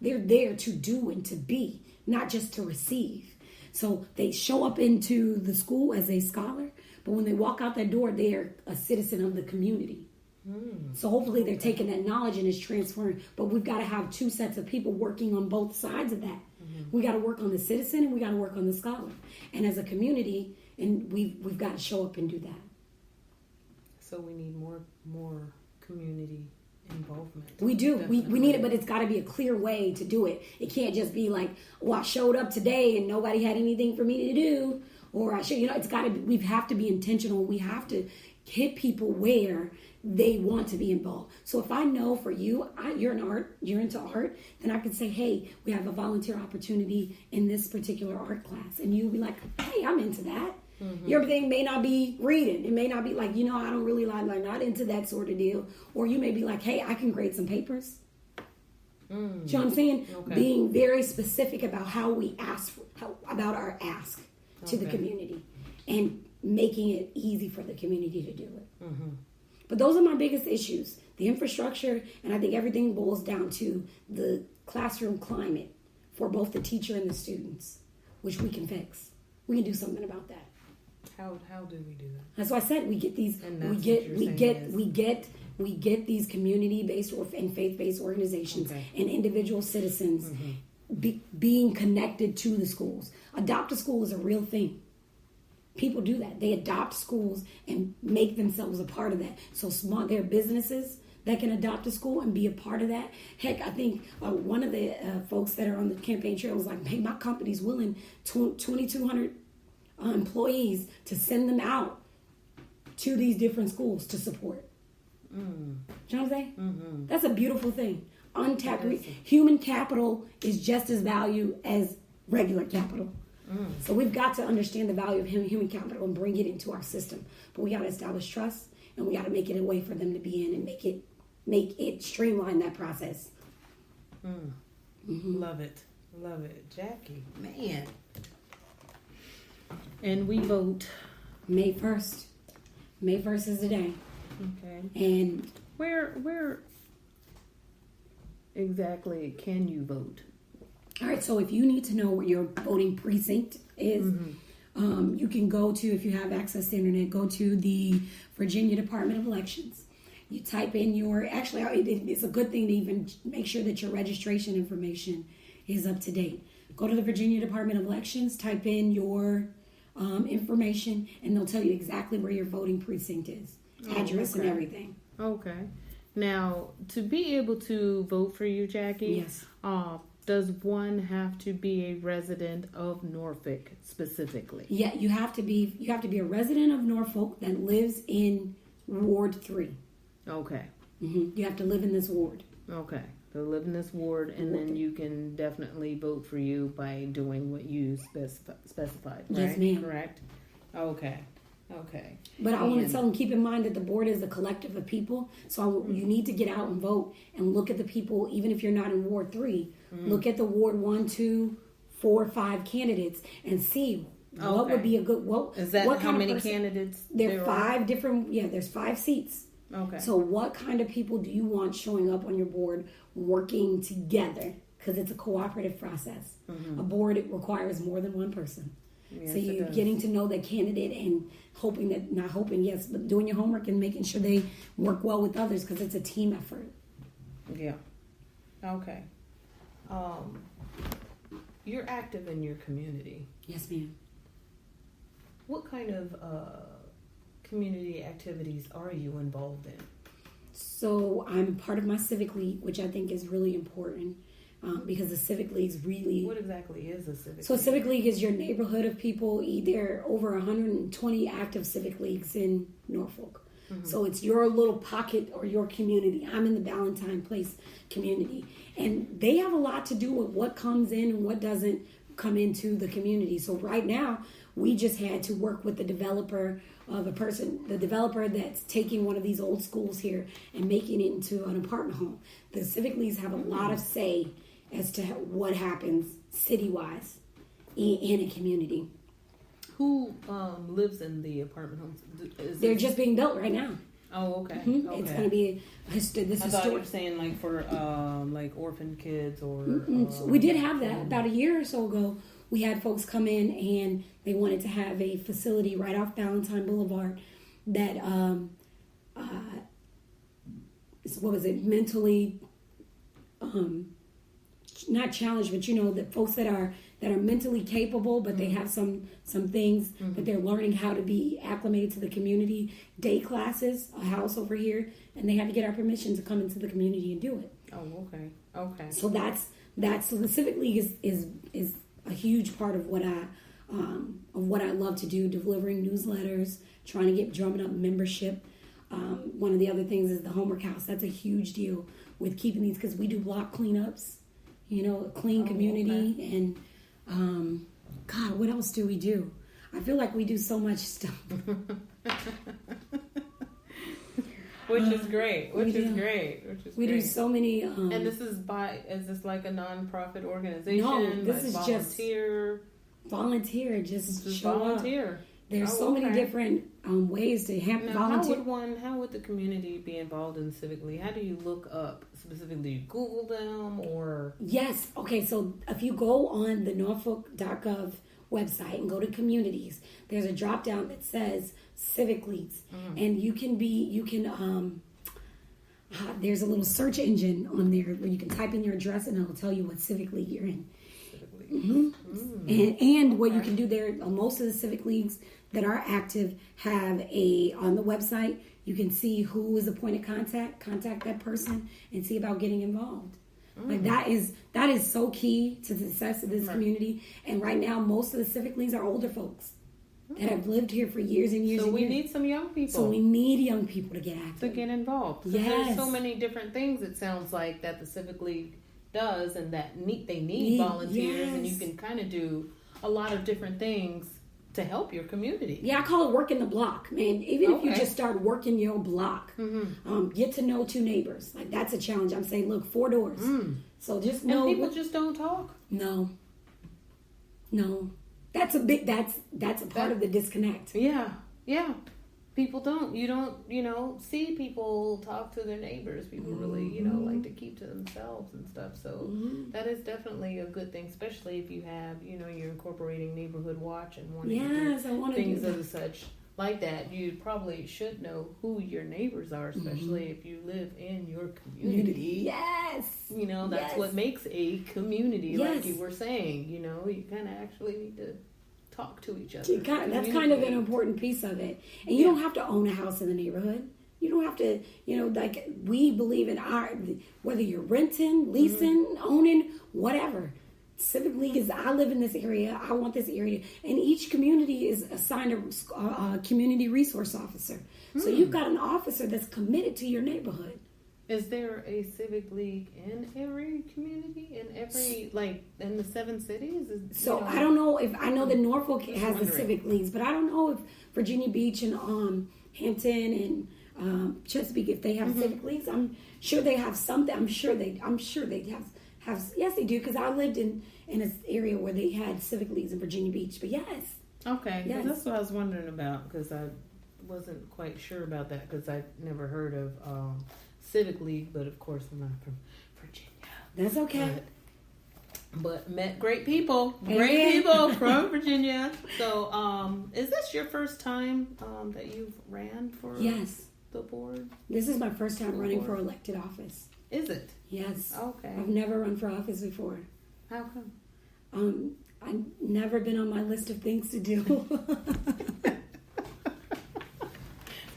They're there to do and to be, not just to receive. So they show up into the school as a scholar, but when they walk out that door, they're a citizen of the community. So hopefully they're taking that knowledge and it's transferring. But we've got to have two sets of people working on both sides of that. We got to work on the citizen and we got to work on the scholar. And as a community, and we've got to show up and do that. So we need more community involvement. We do. We need it, but it's got to be a clear way to do it. It can't just be like, well, I showed up today and nobody had anything for me to do, or I should, it's got to be, we have to be intentional. We have to hit people where they want to be involved. So if I know for you, you're into art, then I can say, hey, we have a volunteer opportunity in this particular art class. And you'll be like, hey, I'm into that. Your thing may not be reading. It may not be like, I don't really like not into that sort of deal. Or you may be like, hey, I can grade some papers. Do you know what I'm saying? Okay. Being very specific about how we ask, about our ask to the community. And making it easy for the community to do it. But those are my biggest issues. The infrastructure, and I think everything boils down to the classroom climate for both the teacher and the students, which we can fix. We can do something about that. How do we do that? That's why I said we get these we get these community-based and faith-based organizations and individual citizens being connected to the schools. Adopt a school is a real thing. People do that. They adopt schools and make themselves a part of that. So there are businesses that can adopt a school and be a part of that. Heck, I think one of the folks that are on the campaign trail was like, hey, my company's willing 2,200 employees to send them out to these different schools to support. You know what I'm saying? That's a beautiful thing. Untapped human capital is just as valuable as regular capital. So we've got to understand the value of human capital and bring it into our system. But we got to establish trust, and we got to make it a way for them to be in and make it streamline that process. Love it, Jackie. Man. And we vote May 1st. May 1st is the day. Okay. And where exactly can you vote? All right, so if you need to know where your voting precinct is, you can go to, if you have access to internet, go to the Virginia Department of Elections. You type in it's a good thing to even make sure that your registration information is up to date. Go to the Virginia Department of Elections, type in your information, and they'll tell you exactly where your voting precinct is, address and everything. Okay. Now, to be able to vote for you, Jackie, yes. Does one have to be a resident of Norfolk specifically? Yeah, you have to be a resident of Norfolk that lives in Ward 3. Okay. You have to live in this ward. Okay. So live in this ward, and then you can definitely vote for you by doing what you specified, right? Yes, ma'am. Correct? Okay. But I want to tell them, keep in mind that the board is a collective of people. So you need to get out and vote and look at the people, even if you're not in Ward 3. Look at the Ward 1, 2, 4, 5 candidates and see what would be a good... Is that how many candidates there are? 5 different... Yeah, there's 5 seats. Okay. So what kind of people do you want showing up on your board working together? Because it's a cooperative process. A board, it requires more than one person. Yes, so you're getting to know that candidate and but doing your homework and making sure they work well with others because it's a team effort. Yeah. Okay. You're active in your community. Yes, ma'am. What kind of community activities are you involved in? So I'm part of my Civic League, which I think is really important. Because the Civic League is really... What exactly is a Civic League? So a Civic League is your neighborhood of people. There are over 120 active Civic Leagues in Norfolk. So it's your little pocket or your community. I'm in the Ballantyne Place community. And they have a lot to do with what comes in and what doesn't come into the community. So right now, we just had to work with the developer that's taking one of these old schools here and making it into an apartment home. The Civic Leagues have a lot of say as to what happens city-wise in a community. Who lives in the apartment homes? They're just being built right now. Oh, okay. Mm-hmm. Okay. It's going to be I thought you were saying like for like orphan kids or. So we did have that about a year or so ago. We had folks come in and they wanted to have a facility right off Valentine Boulevard that what was it, mentally not challenged, but the folks that are mentally capable, but they have some things that they're learning how to be acclimated to the community. Day classes, a house over here, and they had to get our permission to come into the community and do it. Oh, okay. So so the Civic League is a huge part of what I love to do, delivering newsletters, trying to get drumming up membership. One of the other things is the homework house. That's a huge deal with keeping these, because we do block cleanups, a clean community. Okay. And God, what else do we do? I feel like we do so much stuff. Which is great. We Do so many. And this is this like a non-profit organization? No, this like is volunteer? Volunteer. Just show volunteer. Up. There's so many different ways to volunteer. How would the community be involved in Civic League? How do you look up specifically? Do you Google them or? Yes. Okay. So if you go on the Norfolk.gov website and go to communities, there's a drop down that says Civic Leagues, and you can there's a little search engine on there where you can type in your address and it'll tell you what Civic League you're in. And what you can do there, most of the Civic Leagues that are active have on the website, you can see who is a point of contact that person and see about getting involved. Like that is so key to the success of this community. And right now, most of the Civic Leagues are older folks that have lived here for years and years. So and we years. Need some young people. So we need young people to get active, to get involved. Yes, there's so many different things. It sounds like that the Civic League does, and that they need volunteers, and you can kind of do a lot of different things to help your community. Yeah, I call it working the block, man. Even if you just start working your block, get to know 2 neighbors. Like that's a challenge. I'm saying, look, 4 doors. So just know. And people just don't talk. No. That's a part of the disconnect. Yeah. People don't. You don't, see people talk to their neighbors. People really, like to keep to themselves and stuff. So that is definitely a good thing, especially if you have, you're incorporating neighborhood watch and wanting to do things of such like that. You probably should know who your neighbors are, especially if you live in your community. Yes. That's what makes a community, like you were saying. You kind of actually need to talk to each other. That's kind of an important piece of it. And you don't have to own a house in the neighborhood. You don't have to, like we believe in whether you're renting, leasing, owning, whatever. Civic League is, I live in this area, I want this area. And each community is assigned a community resource officer. So you've got an officer that's committed to your neighborhood. Is there a Civic League in every community? In the 7 cities? I don't know I know that Norfolk has the Civic Leagues, but I don't know if Virginia Beach and Hampton and Chesapeake, if they have Civic Leagues. I'm sure they have something. I'm sure they have. Yes, they do, because I lived in an area where they had Civic Leagues in Virginia Beach. But yes. Okay, yes. That's what I was wondering about, because I wasn't quite sure about that, because I never heard of Civic League, but of course I'm not from Virginia. That's okay. But met great people from Virginia. So, is this your first time that you've ran for the board? This is my first time running for elected office. Is it? Yes. Okay. I've never run for office before. How come? I've never been on my list of things to do.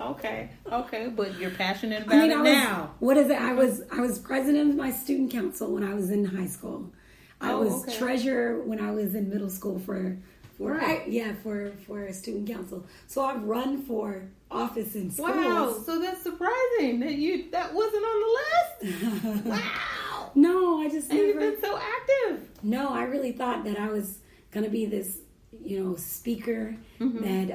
Okay, but you're passionate about it now. What is it? I was president of my student council when I was in high school. I was treasurer when I was in middle school for a student council. So I've run for office in schools. Wow, so that's surprising that wasn't on the list. Wow. No, I just never. You've been so active. No, I really thought that I was gonna be this, speaker that.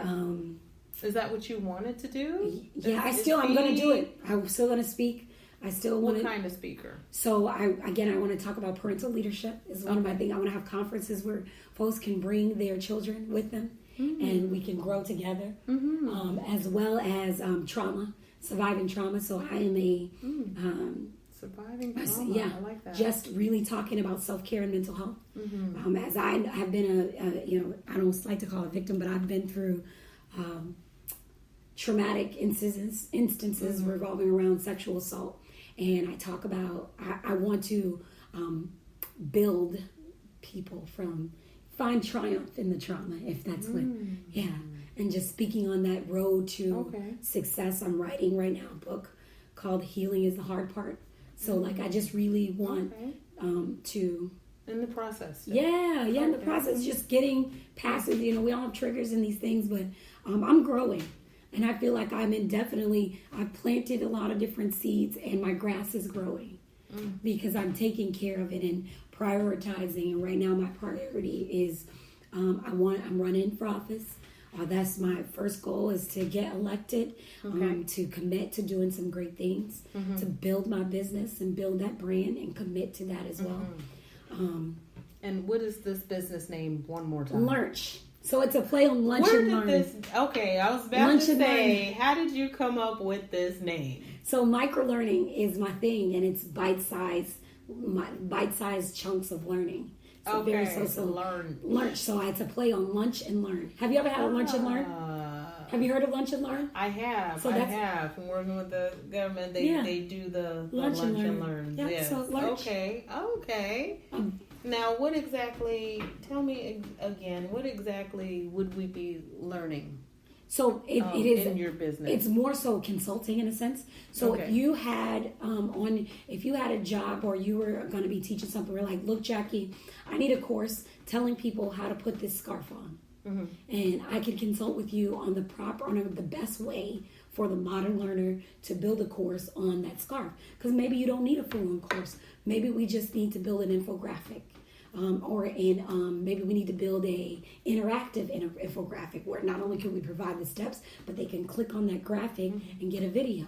Is that what you wanted to do? Yeah, I'm going to do it. I'm still going to speak. I still want to. What kind of speaker? So I want to talk about parental leadership is one of my things. I want to have conferences where folks can bring their children with them and we can grow together, as well as trauma. surviving trauma. So I am a surviving trauma. yeah, I like that. just really talking about self-care and mental health. As I have been I don't like to call it victim, but I've been through traumatic instances revolving around sexual assault, and I talk about I want to build people from find triumph in the trauma, if that's what and just speaking on that road to success. I'm writing right now a book called Healing is the Hard Part. So like I just really want to in the process. In the process, just getting past it. You know, we all have triggers in these things, but I'm growing. And I feel like I've planted a lot of different seeds, and my grass is growing because I'm taking care of it and prioritizing. And right now, my priority is I'm running for office. That's my first goal, is to get elected, to commit to doing some great things, to build my business and build that brand and commit to that as well. And what is this business name one more time? Lunch. So it's a play on lunch and learn. I was about to say, how did you come up with this name? So micro-learning is my thing, and it's bite-sized chunks of learning. So learn. Lunch. So it's a play on lunch and learn. Have you ever had a lunch and learn? Have you heard of lunch and learn? I have. I have. From working with the government, they do the lunch and learn. Yeah, yes. So lunch. Okay. Now, what exactly? Tell me again. What exactly would we be learning? So it is in your business. It's more so consulting in a sense. So if you had a job, or you were going to be teaching something, we're like, look, Jackie, I need a course telling people how to put this scarf on, and I could consult with you on the best way for the modern learner to build a course on that scarf. Because maybe you don't need a full-on course. Maybe we just need to build an infographic. Maybe we need to build a interactive infographic where not only can we provide the steps, but they can click on that graphic and get a video.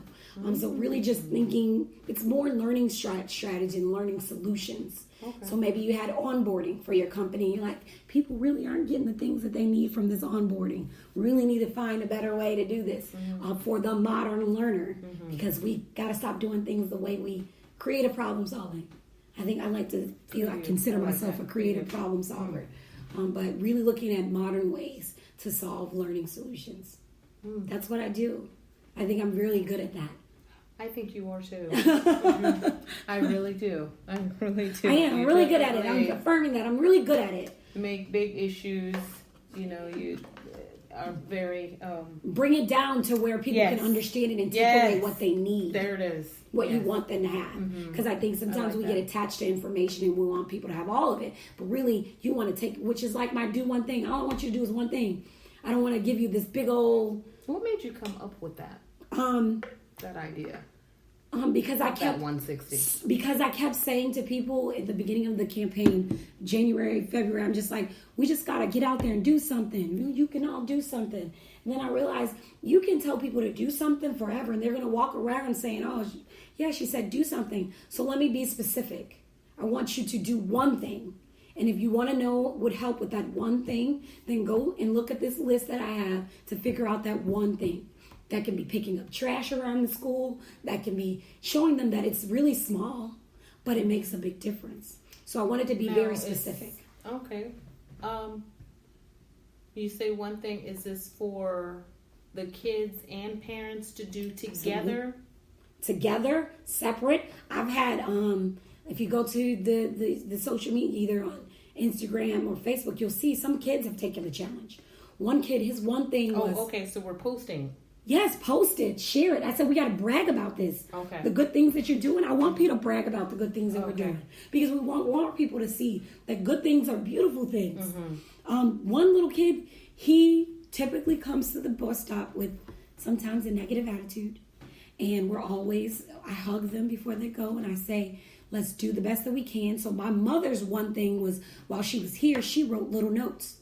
So really just thinking, it's more learning strategy and learning solutions. So maybe you had onboarding for your company. You're like, people really aren't getting the things that they need from this onboarding. We really need to find a better way to do this for the modern learner, because we got to stop doing things the way we creative problem solving. I think I like to feel I consider myself a creative problem solver, but really looking at modern ways to solve learning solutions. That's what I do. I think I'm really good at that. I think you are too. I really do. I am. I'm really good at it. I'm affirming that. I'm really good at it. Make big issues. You are very... bring it down to where people can understand it and take away what they need. There it is. What you want them to have. Because I think sometimes we get attached to information and we want people to have all of it. But really, you want to take, which is like my do one thing. All I want you to do is one thing. I don't want to give you this big old... What made you come up with that? That idea? Because I kept... That 160. Because I kept saying to people at the beginning of the campaign, January, February, I'm just like, we just got to get out there and do something. You can all do something. And then I realized you can tell people to do something forever, and they're going to walk around saying, oh, yeah, she said do something. So let me be specific. I want you to do one thing. And if you want to know what would help with that one thing, then go and look at this list that I have to figure out that one thing. That can be picking up trash around the school. That can be showing them that it's really small, but it makes a big difference. So I wanted to be very specific. Okay. You say one thing. Is this for the kids and parents to do together? Together, separate. I've had, if you go to the social media, either on Instagram or Facebook, you'll see some kids have taken the challenge. One kid, his one thing was... Oh, okay, so we're posting. Yes, post it, share it. I said we got to brag about this. Okay. The good things that you're doing. I want people to brag about the good things that we're doing, because we want more people to see that good things are beautiful things. One little kid, he typically comes to the bus stop with sometimes a negative attitude, and I hug them before they go, and I say, let's do the best that we can. So my mother's one thing was, while she was here, she wrote little notes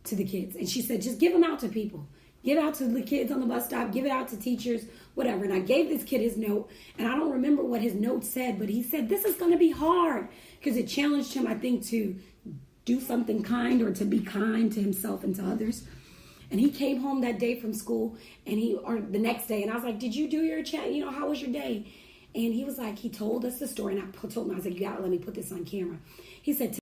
to the kids, and she said, just give them out to people. Give it out to the kids on the bus stop. Give it out to teachers, whatever. And I gave this kid his note. And I don't remember what his note said, but he said, this is going to be hard. Because it challenged him, I think, to do something kind, or to be kind to himself and to others. And he came home that day from school, or the next day, and I was like, did you do your chat? How was your day? And he was like, he told us the story, and I told him, I was like, you gotta let me put this on camera. He said,